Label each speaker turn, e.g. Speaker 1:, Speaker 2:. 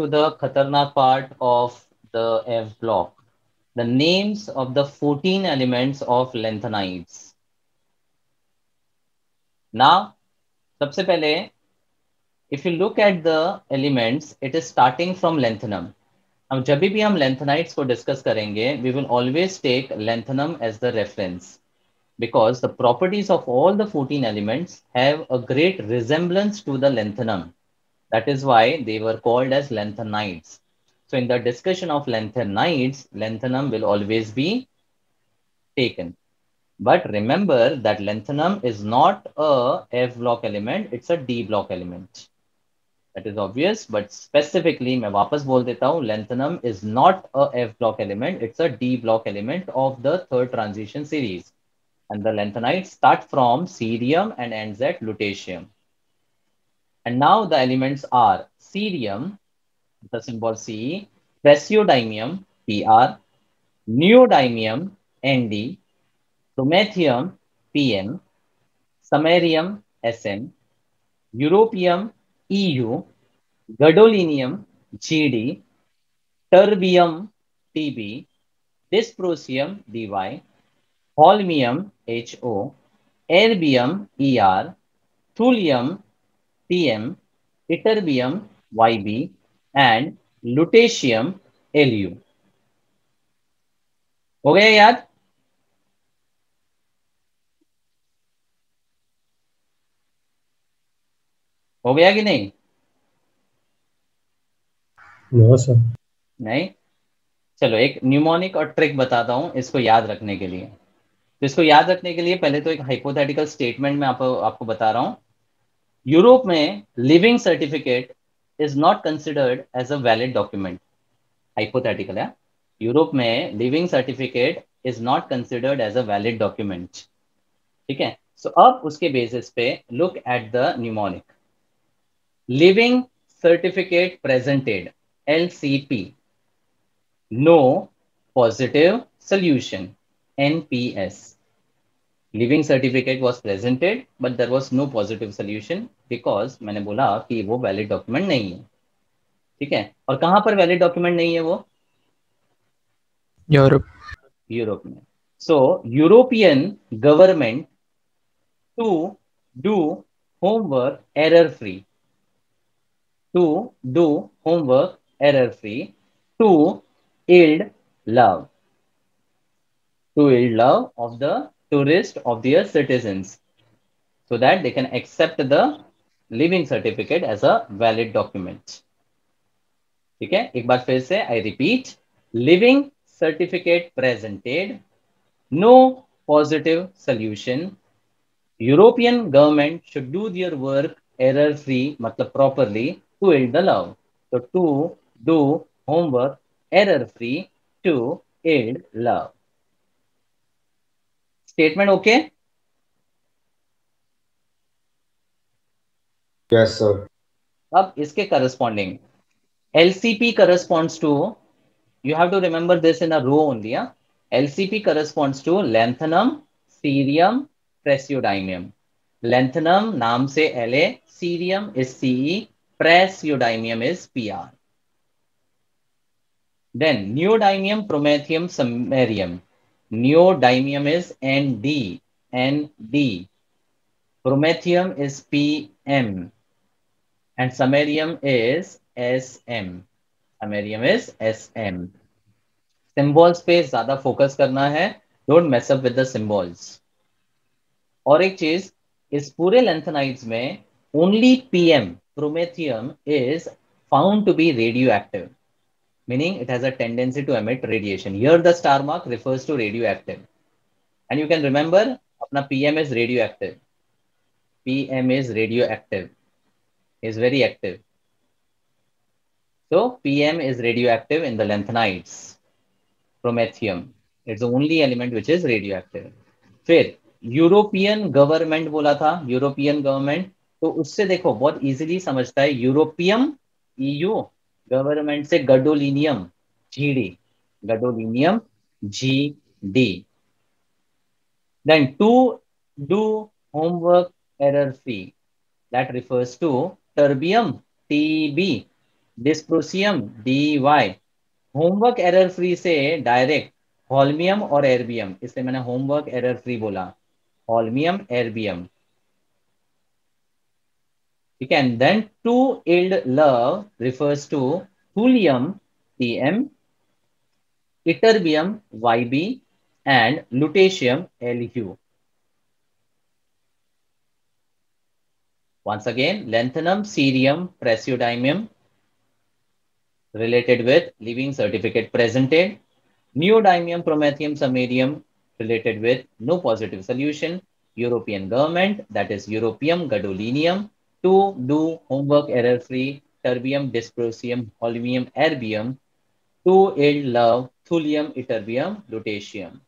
Speaker 1: to the khatarnak part of the F block. The names of the 14 elements of lanthanides. Now, सबसे पहले, if you look at the elements, it is starting from lanthanum. अब जब भी हम lanthanides को discuss करेंगे, we will always take lanthanum as the reference because the properties of all the 14 elements have a great resemblance to the lanthanum. That is why they were called as lanthanides. So in the discussion of lanthanides, lanthanum will always be taken. But remember that lanthanum is not a F block element, it's a D block element. That is obvious, but specifically, मैं वापस बोल देता हूँ, lanthanum is not a F block element, it's a D block element of the third transition series. And the lanthanides start from cerium and ends at lutetium. And now the elements are cerium, the symbol Ce, praseodymium, Pr, neodymium, Nd, promethium, Pm, samarium, Sm, europium, Eu, gadolinium, Gd, terbium, Tb, dysprosium, Dy, holmium, Ho, erbium, Er, thulium, Tm, ytterbium, Yb, and lutetium, Lu. हो गया याद? हो गया कि नहीं?
Speaker 2: No sir.
Speaker 1: नहीं? चलो एक न्यूमोनिक और ट्रिक बताता हूं इसको याद रखने के लिए. तो इसको याद रखने के लिए पहले तो एक हाइपोथेटिकल स्टेटमेंट में आपको बता रहा हूं. यूरोप में living certificate is not considered as a valid document. Hypothetical है. यूरोप में living certificate is not considered as a valid document. ठीक है. सो अब उसके बेसिस पे look at the mnemonic. Living certificate presented, LCP. No positive solution, NPS. Living certificate was presented, but there was no positive solution because मैंने बोला कि वो valid document नहीं है. ठीक है. और कहां पर वैलिड डॉक्यूमेंट नहीं है वो?
Speaker 3: यूरोप.
Speaker 1: यूरोप में. So European government to do homework error free, to do homework error free, to yield love, to yield love of the tourist of their citizens so that they can accept the living certificate as a valid document. ठीक है. एक बार फिर से I repeat, living certificate presented, no positive solution. European government should do their work error free, मतलब properly, to yield the love. So to do homework error free, to yield love. Statement okay?
Speaker 2: Yes sir.
Speaker 1: अब इसके corresponding LCP corresponds to, you have to remember this in a row only. LCP corresponds to lanthanum, cerium, praseodymium. Lanthanum नाम से La, cerium is Ce, praseodymium is Pr. Then neodymium, promethium, samarium. Neodymium is Nd, Nd. Promethium is Pm. And samarium is Sm. Samarium is Sm. Symbols पे ज्यादा focus करना है. Don't mess up with the symbols. और एक चीज, इस पूरे lanthanides में only Pm, promethium, is found to be radioactive, meaning it has a tendency to emit radiation. Here the star mark refers to radioactive. And you can remember, apna Pm is radioactive. Pm is radioactive, is very active. So Pm is radioactive in the lanthanides. Promethium, it's the only element which is radioactive. फिर European government बोला था, European government, तो उससे देखो बहुत easily समझता है. Europium, EU, government से गडोलिनियम, GD, गडोलिनियम, GD. Then to do homework error free, that refers to terbium, TB. Dysprosium DY। Homework error free से डायरेक्ट हॉल्मियम और एर्बियम, इसलिए मैंने होमवर्क एरर फ्री बोला, हॉल्मियम एर्बियम, ठीक है। And then to yield love refers to thulium TM, ytterbium YB, and lutetium LU. Once again, lanthanum, cerium, praseodymium related with leaving certificate presented. Neodymium, promethium, samarium related with no positive solution. European government, that is Europium gadolinium, to do homework error free. Terbium, dysprosium, holmium, erbium, to yield love, thulium, ytterbium, lutetium.